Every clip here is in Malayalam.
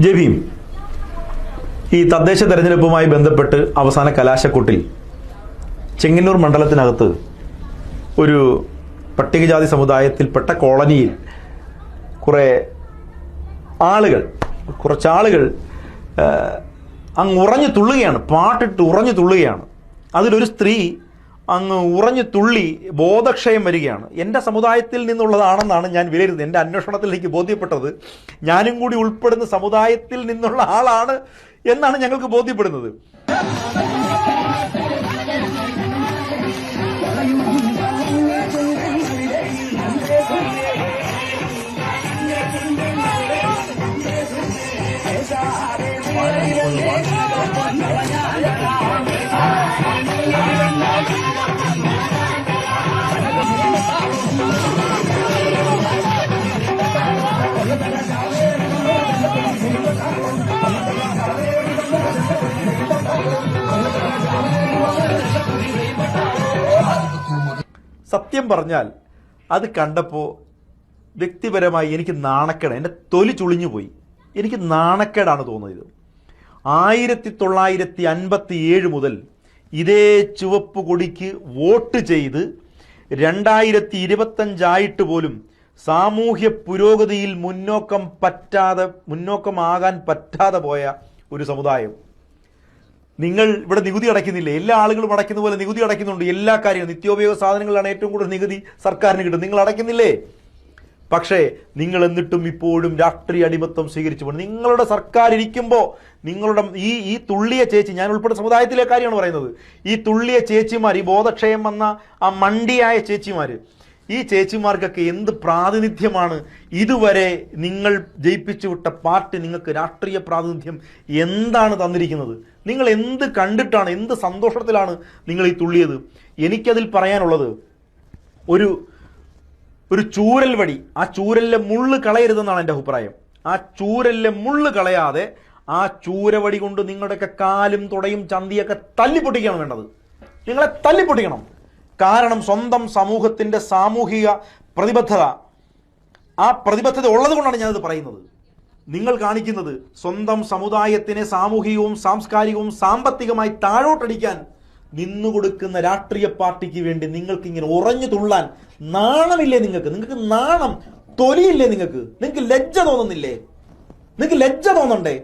ജെബിയും ഈ തദ്ദേശ തെരഞ്ഞെടുപ്പുമായി ബന്ധപ്പെട്ട് അവസാന കലാശക്കൊട്ടിൽ ചെങ്ങന്നൂർ മണ്ഡലത്തിനകത്ത് ഒരു പട്ടികജാതി സമുദായത്തിൽപ്പെട്ട കോളനിയിൽ കുറച്ചാളുകൾ അങ്ങ് ഉറഞ്ഞു തുള്ളുകയാണ്, പാട്ടിട്ട് ഉറഞ്ഞു തുള്ളുകയാണ്. അതിലൊരു സ്ത്രീ അങ്ങ് ഉറഞ്ഞു തുള്ളി ബോധക്ഷയം വരികയാണ്. എൻ്റെ സമുദായത്തിൽ നിന്നുള്ളതാണെന്നാണ് ഞാൻ വിലയിരുത്തുന്നത്. എൻ്റെ അന്വേഷണത്തിൽ എനിക്ക് ബോധ്യപ്പെട്ടത് ഞാനും കൂടി ഉൾപ്പെടുന്ന സമുദായത്തിൽ നിന്നുള്ള ആളാണ് എന്നാണ് ഞങ്ങൾക്ക് ബോധ്യപ്പെടുന്നത്. സത്യം പറഞ്ഞാൽ അത് കണ്ടപ്പോൾ വ്യക്തിപരമായി എനിക്ക് നാണക്കേട്, എൻ്റെ തൊലി ചുളിഞ്ഞു പോയി. എനിക്ക് നാണക്കേടാണ് തോന്നിയത്. 1957 മുതൽ ഇതേ ചുവപ്പ് കൊടിക്ക് വോട്ട് ചെയ്ത് 2025 പോലും സാമൂഹ്യ പുരോഗതിയിൽ മുന്നോക്കമാകാൻ പറ്റാതെ പോയ ഒരു സമുദായം. നിങ്ങൾ ഇവിടെ നികുതി അടയ്ക്കുന്നില്ലേ? എല്ലാ ആളുകളും അടയ്ക്കുന്ന പോലെ നികുതി അടയ്ക്കുന്നുണ്ട്. എല്ലാ കാര്യങ്ങളും, നിത്യോപയോഗ സാധനങ്ങളാണ് ഏറ്റവും കൂടുതൽ നികുതി സർക്കാരിന് കിട്ടും. നിങ്ങൾ അടയ്ക്കുന്നില്ലേ? പക്ഷേ നിങ്ങൾ എന്നിട്ടും ഇപ്പോഴും രാഷ്ട്രീയ അടിമത്തം സ്വീകരിച്ചു പോകും. നിങ്ങളുടെ സർക്കാർ ഇരിക്കുമ്പോൾ നിങ്ങളുടെ ഈ തുള്ളിയ ചേച്ചി, ഞാൻ ഉൾപ്പെടെ സമുദായത്തിലെ കാര്യമാണ് പറയുന്നത്, ഈ തുള്ളിയ ചേച്ചിമാർ, ഈ ബോധക്ഷയം വന്ന ആ മണ്ടിയായ ചേച്ചിമാർ, ഈ ചേച്ചിമാർക്കൊക്കെ എന്ത് പ്രാതിനിധ്യമാണ് ഇതുവരെ നിങ്ങൾ ജയിപ്പിച്ചു വിട്ട പാർട്ടി നിങ്ങൾക്ക് രാഷ്ട്രീയ പ്രാതിനിധ്യം എന്താണ് തന്നിരിക്കുന്നത്? നിങ്ങൾ എന്ത് കണ്ടിട്ടാണ്, എന്ത് സന്തോഷത്തിലാണ് നിങ്ങൾ ഈ തുള്ളിയത്? എനിക്കതിൽ പറയാനുള്ളത്, ഒരു ചൂരൽ വടി, ആ ചൂരലിലെ മുള്ള് കളയരുതെന്നാണ് എൻ്റെ അഭിപ്രായം. ആ ചൂരലിലെ മുള്ള് കളയാതെ ആ ചൂരവടി കൊണ്ട് നിങ്ങളുടെയൊക്കെ കാലും തുടയും ചന്തിയൊക്കെ തല്ലിപ്പൊട്ടിക്കുകയാണ് വേണ്ടത്. നിങ്ങളെ തല്ലിപ്പൊട്ടിക്കണം. കാരണം സ്വന്തം സമൂഹത്തിൻ്റെ സാമൂഹിക പ്രതിബദ്ധത, ആ പ്രതിബദ്ധത ഉള്ളത് കൊണ്ടാണ് ഞാനത് പറയുന്നത്. നിങ്ങൾ കാണിക്കുന്നത് സ്വന്തം സമുദായത്തിനെ സാമൂഹികവും സാംസ്കാരികവും സാമ്പത്തികമായി താഴോട്ടടിക്കാൻ നിന്നുകൊടുക്കുന്ന രാഷ്ട്രീയ പാർട്ടിക്ക് വേണ്ടി നിങ്ങൾക്ക് ഇങ്ങനെ ഉറഞ്ഞു തുള്ളാൻ നാണമില്ലേ? നിങ്ങൾക്ക് നാണം, തൊലിയില്ലേ? നിങ്ങൾക്ക് ലജ്ജ തോന്നുന്നില്ലേ? നിങ്ങൾക്ക് ലജ്ജ തോന്നണ്ടേ?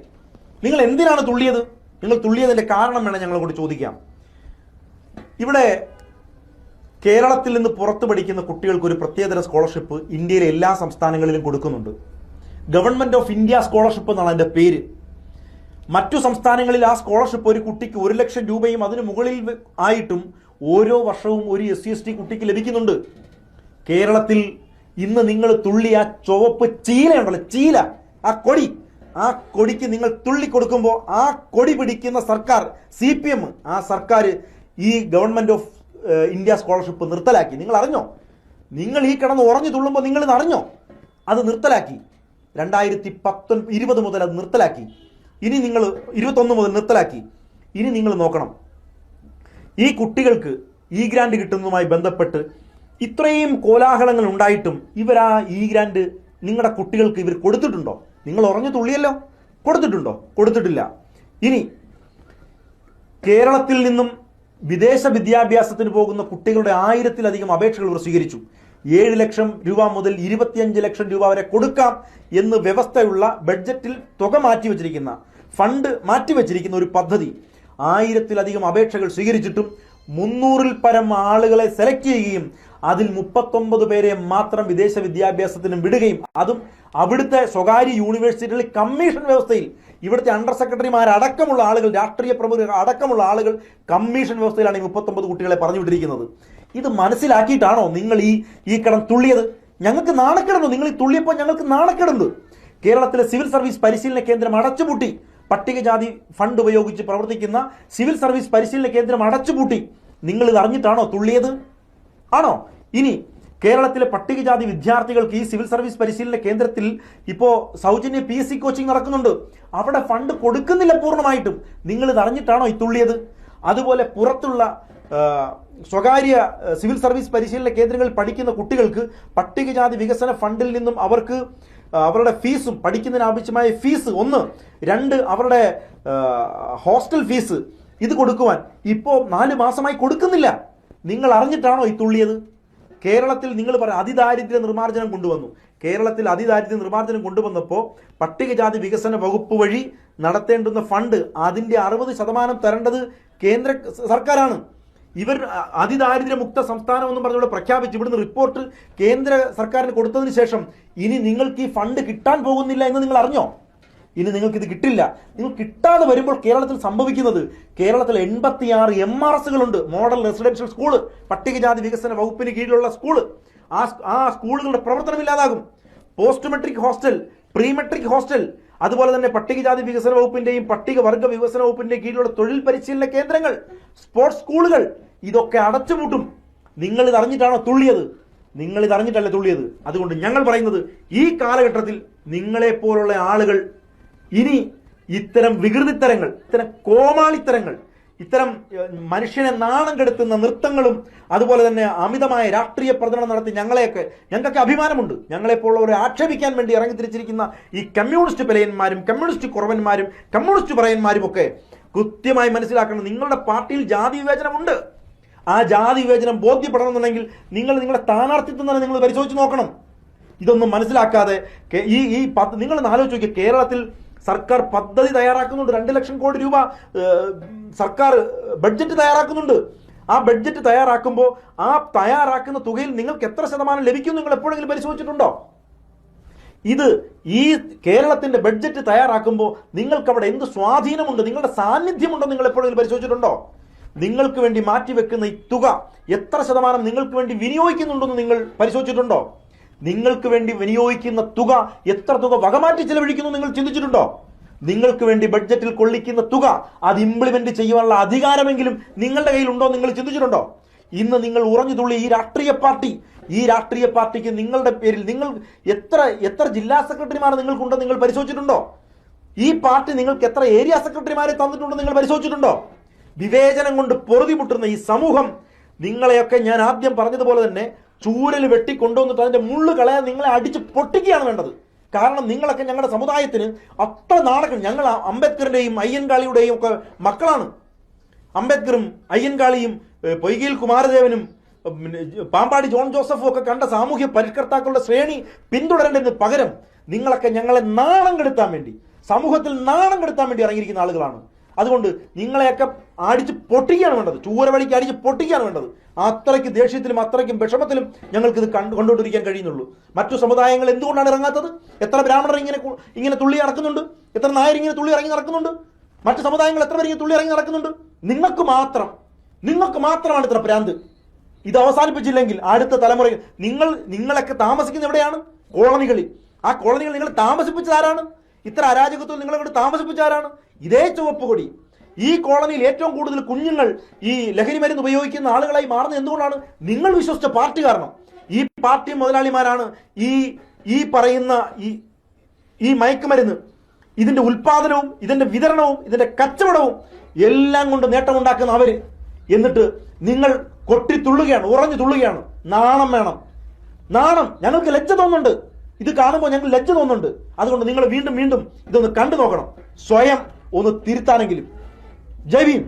നിങ്ങൾ എന്തിനാണ് തുള്ളിയത്? നിങ്ങൾ തുള്ളിയതിന്റെ കാരണം വേണം ഞങ്ങളെ കൊണ്ട് ചോദിക്കാം. ഇവിടെ കേരളത്തിൽ നിന്ന് പുറത്ത് പഠിക്കുന്ന കുട്ടികൾക്ക് ഒരു പ്രത്യേകതര സ്കോളർഷിപ്പ് ഇന്ത്യയിലെ എല്ലാ സംസ്ഥാനങ്ങളിലും കൊടുക്കുന്നുണ്ട്. ഗവൺമെന്റ് ഓഫ് ഇന്ത്യ സ്കോളർഷിപ്പ് എന്നാണ് അതിന്റെ പേര്. മറ്റു സംസ്ഥാനങ്ങളിൽ ആ സ്കോളർഷിപ്പ് ഒരു കുട്ടിക്ക് 1 ലക്ഷം രൂപയും അതിന് മുകളിൽ ആയിട്ടും ഓരോ വർഷവും ഒരു SC/ST കുട്ടിക്ക് ലഭിക്കുന്നുണ്ട്. കേരളത്തിൽ ഇന്ന് നിങ്ങൾ തുള്ളി ആ ചുവപ്പ് ചീലയുണ്ടല്ലോ, ചീല, ആ കൊടിക്ക് നിങ്ങൾ തുള്ളി കൊടുക്കുമ്പോൾ ആ കൊടി പിടിക്കുന്ന സർക്കാർ, CPM, ആ സർക്കാർ ഈ ഗവൺമെന്റ് ഓഫ് ഇന്ത്യ സ്കോളർഷിപ്പ് നിർത്തലാക്കി. നിങ്ങൾ അറിഞ്ഞോ? നിങ്ങൾ ഈ കിടന്ന് ഉറഞ്ഞു തുള്ളുമ്പോൾ നിങ്ങൾ ഇത് അറിഞ്ഞോ? അത് നിർത്തലാക്കി. 2020 മുതൽ അത് നിർത്തലാക്കി. ഇനി നിങ്ങൾ 21 മുതൽ നിർത്തലാക്കി. ഇനി നിങ്ങൾ നോക്കണം, ഈ കുട്ടികൾക്ക് ഈ ഗ്രാൻഡ് കിട്ടുന്നതുമായി ബന്ധപ്പെട്ട് ഇത്രയും കോലാഹലങ്ങൾ ഉണ്ടായിട്ടും ഇവരാ ഈ ഗ്രാൻഡ് നിങ്ങളുടെ കുട്ടികൾക്ക് ഇവർ കൊടുത്തിട്ടുണ്ടോ? നിങ്ങൾ ഉറഞ്ഞു തുള്ളിയല്ലോ, കൊടുത്തിട്ടുണ്ടോ? കൊടുത്തിട്ടില്ല. ഇനി കേരളത്തിൽ നിന്നും വിദേശ വിദ്യാഭ്യാസത്തിന് പോകുന്ന കുട്ടികളുടെ 1000-ലധികം അപേക്ഷകൾ ഇവർ സ്വീകരിച്ചു. 7 ലക്ഷം രൂപ മുതൽ 25 ലക്ഷം രൂപ വരെ കൊടുക്കാം എന്ന് വ്യവസ്ഥയുള്ള ബഡ്ജറ്റിൽ തുക മാറ്റിവെച്ചിരിക്കുന്ന, ഫണ്ട് മാറ്റിവെച്ചിരിക്കുന്ന ഒരു പദ്ധതി 1000-ലധികം അപേക്ഷകൾ സ്വീകരിച്ചിട്ടും 300-ൽ പരം ആളുകളെ സെലക്ട് ചെയ്യുകയും അതിൽ 39 പേരെ മാത്രം വിദേശ വിദ്യാഭ്യാസത്തിന് വിടുകയും, അതും അവിടുത്തെ സ്വകാര്യ യൂണിവേഴ്സിറ്റികളിൽ കമ്മീഷൻ വ്യവസ്ഥയിൽ, ഇവിടുത്തെ അണ്ടർ സെക്രട്ടറിമാരടക്കമുള്ള ആളുകൾ, രാഷ്ട്രീയ പ്രമുഖർ അടക്കമുള്ള ആളുകൾ കമ്മീഷൻ വ്യവസ്ഥയിലാണ് ഈ 39 കുട്ടികളെ പറഞ്ഞു വിട്ടിരിക്കുന്നത്. ഇത് മനസ്സിലാക്കിയിട്ടാണോ നിങ്ങൾ ഈ കടം തുള്ളിയത്? ഞങ്ങൾക്ക് നാണക്കേടുണ്ട്. നിങ്ങൾ ഈ തുള്ളിയപ്പോൾ ഞങ്ങൾക്ക് നാണക്കേടുണ്ട്. കേരളത്തിലെ സിവിൽ സർവീസ് പരിശീലന കേന്ദ്രം അടച്ചുപൂട്ടി. പട്ടികജാതി ഫണ്ട് ഉപയോഗിച്ച് പ്രവർത്തിക്കുന്ന സിവിൽ സർവീസ് പരിശീലന കേന്ദ്രം അടച്ചുപൂട്ടി. നിങ്ങൾ ഇത് അറിഞ്ഞിട്ടാണോ തുള്ളിയത്? ആണോ? ഇനി കേരളത്തിലെ പട്ടികജാതി വിദ്യാർത്ഥികൾക്ക് ഈ സിവിൽ സർവീസ് പരിശീലന കേന്ദ്രത്തിൽ ഇപ്പോൾ സൗജന്യ PSC കോച്ചിങ് നടക്കുന്നുണ്ട്. അവിടെ ഫണ്ട് കൊടുക്കുന്നില്ല പൂർണ്ണമായിട്ടും. നിങ്ങൾ ഇത് അറിഞ്ഞിട്ടാണോ ഈ തുള്ളിയത്? അതുപോലെ പുറത്തുള്ള സ്വകാര്യ സിവിൽ സർവീസ് പരിശീലന കേന്ദ്രങ്ങളിൽ പഠിക്കുന്ന കുട്ടികൾക്ക് പട്ടികജാതി വികസന ഫണ്ടിൽ നിന്നും അവർക്ക് അവരുടെ ഫീസും പഠിക്കുന്നതിന് ആവശ്യമായ ഫീസ് 1, 2 അവരുടെ ഹോസ്റ്റൽ ഫീസ് ഇത് കൊടുക്കുവാൻ ഇപ്പോൾ 4 മാസമായി കൊടുക്കുന്നില്ല. നിങ്ങൾ അറിഞ്ഞിട്ടാണോ ഈ തുള്ളിയത്? കേരളത്തിൽ നിങ്ങൾ പറയാം അതിദാരിദ്ര്യ നിർമ്മാർജ്ജനം കൊണ്ടുവന്നു. കേരളത്തിൽ അതിദാരിദ്ര്യ നിർമ്മാർജ്ജനം കൊണ്ടുവന്നപ്പോൾ പട്ടികജാതി വികസന വകുപ്പ് വഴി നടത്തേണ്ടുന്ന ഫണ്ട് അതിൻ്റെ 60% തരേണ്ടത് കേന്ദ്ര സർക്കാരാണ്. ഇവർ അതിദാരിദ്ര്യമുക്ത സംസ്ഥാനം എന്നും പറഞ്ഞുകൊണ്ട് പ്രഖ്യാപിച്ച് ഇവിടുന്ന് റിപ്പോർട്ട് കേന്ദ്ര സർക്കാരിന് കൊടുത്തതിന് ശേഷം ഇനി നിങ്ങൾക്ക് ഈ ഫണ്ട് കിട്ടാൻ പോകുന്നില്ല എന്ന് നിങ്ങൾ അറിഞ്ഞോ? ഇനി നിങ്ങൾക്ക് ഇത് കിട്ടില്ല. നിങ്ങൾ കിട്ടാതെ വരുമ്പോൾ കേരളത്തിൽ സംഭവിക്കുന്നത്, കേരളത്തിൽ 86 MRSകളുണ്ട്, മോഡൽ റെസിഡൻഷ്യൽ സ്കൂള്, പട്ടികജാതി വികസന വകുപ്പിന് കീഴിലുള്ള സ്കൂള്. ആ സ്കൂളുകളുടെ പ്രവർത്തനമില്ലാതാകും. Post metric hostel, pre metric hostel, അതുപോലെ തന്നെ പട്ടികജാതി വികസന വകുപ്പിന്റെയും പട്ടികവർഗ വികസന വകുപ്പിന്റെയും കീഴിലുള്ള തൊഴിൽ പരിശീലന കേന്ദ്രങ്ങൾ, സ്പോർട്സ് സ്കൂളുകൾ, ഇതൊക്കെ അടച്ചുപൂട്ടും. നിങ്ങൾ ഇത് അറിഞ്ഞിട്ടാണോ തുള്ളിയത്? നിങ്ങൾ ഇത് അറിഞ്ഞിട്ടല്ലേ തുള്ളിയത്. അതുകൊണ്ട് ഞങ്ങൾ പറയുന്നത്, ഈ കാലഘട്ടത്തിൽ നിങ്ങളെപ്പോലുള്ള ആളുകൾ ഇനി ഇത്തരം വികൃതിത്തരങ്ങൾ, ഇത്തരം കോമാളിത്തരങ്ങൾ, ഇത്തരം മനുഷ്യനെ നാണം കെടുത്തുന്ന നൃത്തങ്ങളും അതുപോലെ തന്നെ അമിതമായ രാഷ്ട്രീയ പ്രചരണം നടത്തി ഞങ്ങൾക്ക് അഭിമാനമുണ്ട്. ഞങ്ങളെപ്പോലുള്ളവരെ ആക്ഷേപിക്കാൻ വേണ്ടി ഇറങ്ങിത്തിരിച്ചിരിക്കുന്ന ഈ കമ്മ്യൂണിസ്റ്റ് പെലയന്മാരും കമ്മ്യൂണിസ്റ്റ് കുറവന്മാരും കമ്മ്യൂണിസ്റ്റ് പറയന്മാരും ഒക്കെ കൃത്യമായി മനസ്സിലാക്കണം, നിങ്ങളുടെ പാർട്ടിയിൽ ജാതി വിവേചനമുണ്ട്. ആ ജാതി വിവേചനം ബോധ്യപ്പെടണമെന്നുണ്ടെങ്കിൽ നിങ്ങളുടെ സ്ഥാനാർത്ഥിത്വം തന്നെ നിങ്ങൾ പരിശോധിച്ച് നോക്കണം. ഇതൊന്നും മനസ്സിലാക്കാതെ നിങ്ങൾ ആലോചിച്ച് നോക്കിയ കേരളത്തിൽ സർക്കാർ പദ്ധതി തയ്യാറാക്കുന്നുണ്ട്. 2 ലക്ഷം കോടി രൂപ സർക്കാർ ബഡ്ജറ്റ് തയ്യാറാക്കുന്നുണ്ട്. ആ ബഡ്ജറ്റ് തയ്യാറാക്കുമ്പോൾ ആ തയ്യാറാക്കുന്ന തുകയിൽ നിങ്ങൾക്ക് എത്ര ശതമാനം ലഭിക്കും നിങ്ങൾ എപ്പോഴെങ്കിലും പരിശോധിച്ചിട്ടുണ്ടോ? ഈ കേരളത്തിന്റെ ബഡ്ജറ്റ് തയ്യാറാക്കുമ്പോൾ നിങ്ങൾക്ക് അവിടെ എന്ത് സ്വാധീനമുണ്ട്, നിങ്ങളുടെ സാന്നിധ്യമുണ്ടോ നിങ്ങൾ എപ്പോഴെങ്കിലും പരിശോധിച്ചിട്ടുണ്ടോ? നിങ്ങൾക്ക് വേണ്ടി മാറ്റിവെക്കുന്ന ഈ തുക എത്ര ശതമാനം നിങ്ങൾക്ക് വേണ്ടി വിനിയോഗിക്കുന്നുണ്ടെന്ന് നിങ്ങൾ പരിശോധിച്ചിട്ടുണ്ടോ? നിങ്ങൾക്ക് വേണ്ടി വിനിയോഗിക്കുന്ന തുക എത്ര തുക വകമാറ്റി ചെലവഴിക്കുന്നു നിങ്ങൾ ചിന്തിച്ചിട്ടുണ്ടോ? നിങ്ങൾക്ക് വേണ്ടി ബഡ്ജറ്റിൽ കൊള്ളിക്കുന്ന തുക അത് ഇംപ്ലിമെന്റ് ചെയ്യുവാനുള്ള അധികാരമെങ്കിലും നിങ്ങളുടെ കയ്യിലുണ്ടോ നിങ്ങൾ ചിന്തിച്ചിട്ടുണ്ടോ? ഇന്ന് നിങ്ങൾ ഉറഞ്ഞു തുള്ളി ഈ രാഷ്ട്രീയ പാർട്ടിക്ക് നിങ്ങളുടെ പേരിൽ നിങ്ങൾ എത്ര ജില്ലാ സെക്രട്ടറിമാരെ നിങ്ങൾക്കുണ്ടെന്ന് നിങ്ങൾ പരിശോധിച്ചിട്ടുണ്ടോ? ഈ പാർട്ടി നിങ്ങൾക്ക് എത്ര ഏരിയ സെക്രട്ടറിമാരെ തന്നിട്ടുണ്ടെന്ന് നിങ്ങൾ പരിശോധിച്ചിട്ടുണ്ടോ? വിവേചനം കൊണ്ട് പൊറുതിമുട്ടുന്ന ഈ സമൂഹം നിങ്ങളെയൊക്കെ ഞാൻ ആദ്യം പറഞ്ഞതുപോലെ തന്നെ ചൂരൽ വെട്ടിക്കൊണ്ടുവന്നിട്ട് അതിന്റെ മുള്ളു കളയാൻ നിങ്ങളെ അടിച്ച് പൊട്ടിക്കുകയാണ് വേണ്ടത്. കാരണം നിങ്ങളൊക്കെ ഞങ്ങളുടെ സമുദായത്തിന് അത്ര നാടകം. ഞങ്ങൾ അംബേദ്കറിന്റെയും അയ്യൻകാളിയുടെയും ഒക്കെ മക്കളാണ്. അംബേദ്കറും അയ്യൻകാളിയും പൊയ്കയിൽ കുമാരദേവനും പാമ്പാടി ജോൺ ജോസഫും ഒക്കെ കണ്ട സാമൂഹ്യ പരിഷ്കർത്താക്കളുടെ ശ്രേണി പിന്തുടരേണ്ടതിന് പകരം നിങ്ങളൊക്കെ ഞങ്ങളെ നാണം കെടുത്താൻ വേണ്ടി, സമൂഹത്തിൽ നാണം കെടുത്താൻ വേണ്ടി ഇറങ്ങിയിരിക്കുന്ന ആളുകളാണ്. അതുകൊണ്ട് നിങ്ങളെയൊക്കെ അടിച്ച് പൊട്ടിക്കുകയാണ് വേണ്ടത്, ചൂരവടിക്ക് അടിച്ച് പൊട്ടിക്കുകയാണ് വേണ്ടത്. അത്രയ്ക്ക് ദേഷ്യത്തിലും അത്രയ്ക്കും വിഷമത്തിലും ഞങ്ങൾക്കിത് കണ്ടുകൊണ്ടിരിക്കാൻ കഴിയുന്നുള്ളൂ. മറ്റു സമുദായങ്ങൾ എന്തുകൊണ്ടാണ് ഇറങ്ങാത്തത്? എത്ര ബ്രാഹ്മണർ ഇങ്ങനെ തുള്ളി നടക്കുന്നുണ്ട്? എത്ര നായർ ഇങ്ങനെ തുള്ളി ഇറങ്ങി നടക്കുന്നുണ്ട്? മറ്റു സമുദായങ്ങൾ എത്ര പേര് തുള്ളി ഇറങ്ങി നടക്കുന്നുണ്ട്? നിങ്ങൾക്ക് മാത്രമാണ് ഇത്ര ഭ്രാന്ത്. ഇത് അവസാനിപ്പിച്ചില്ലെങ്കിൽ അടുത്ത തലമുറയിൽ നിങ്ങളൊക്കെ താമസിക്കുന്ന എവിടെയാണ്? കോളനികളിൽ. ആ കോളനികൾ നിങ്ങൾ താമസിപ്പിച്ചതാരാണ്? ഇത്ര അരാജകത്വം നിങ്ങളെ താമസിപ്പിച്ചാരാണ്? ഇതേ ചുവപ്പ് കൊടി. ഈ കോളനിയിൽ ഏറ്റവും കൂടുതൽ കുഞ്ഞുങ്ങൾ ഈ ലഹരി മരുന്ന് ഉപയോഗിക്കുന്ന ആളുകളായി മാറുന്നത് എന്തുകൊണ്ടാണ്? നിങ്ങൾ വിശ്വസിച്ച പാർട്ടി കാരണം. ഈ പാർട്ടി മുതലാളിമാരാണ് ഈ പറയുന്ന ഈ മയക്കുമരുന്ന്, ഇതിന്റെ ഉൽപാദനവും ഇതിന്റെ വിതരണവും ഇതിന്റെ കച്ചവടവും എല്ലാം കൊണ്ട് നേട്ടമുണ്ടാക്കുന്ന അവര്. എന്നിട്ട് നിങ്ങൾ കൊട്ടിത്തുള്ളുകയാണ്, ഉറഞ്ഞു തുള്ളുകയാണ്. നാണം വേണം, നാണം. ഞങ്ങൾക്ക് ലജ്ജ തോന്നുന്നുണ്ട്. ഇത് കാണുമ്പോൾ ഞങ്ങൾക്ക് ലജ്ജ തോന്നുന്നുണ്ട്. അതുകൊണ്ട് നിങ്ങൾ വീണ്ടും ഇതൊന്ന് കണ്ടു നോക്കണം, സ്വയം ഒന്ന് തിരുത്താനെങ്കിലും. ജയ് ഭീം.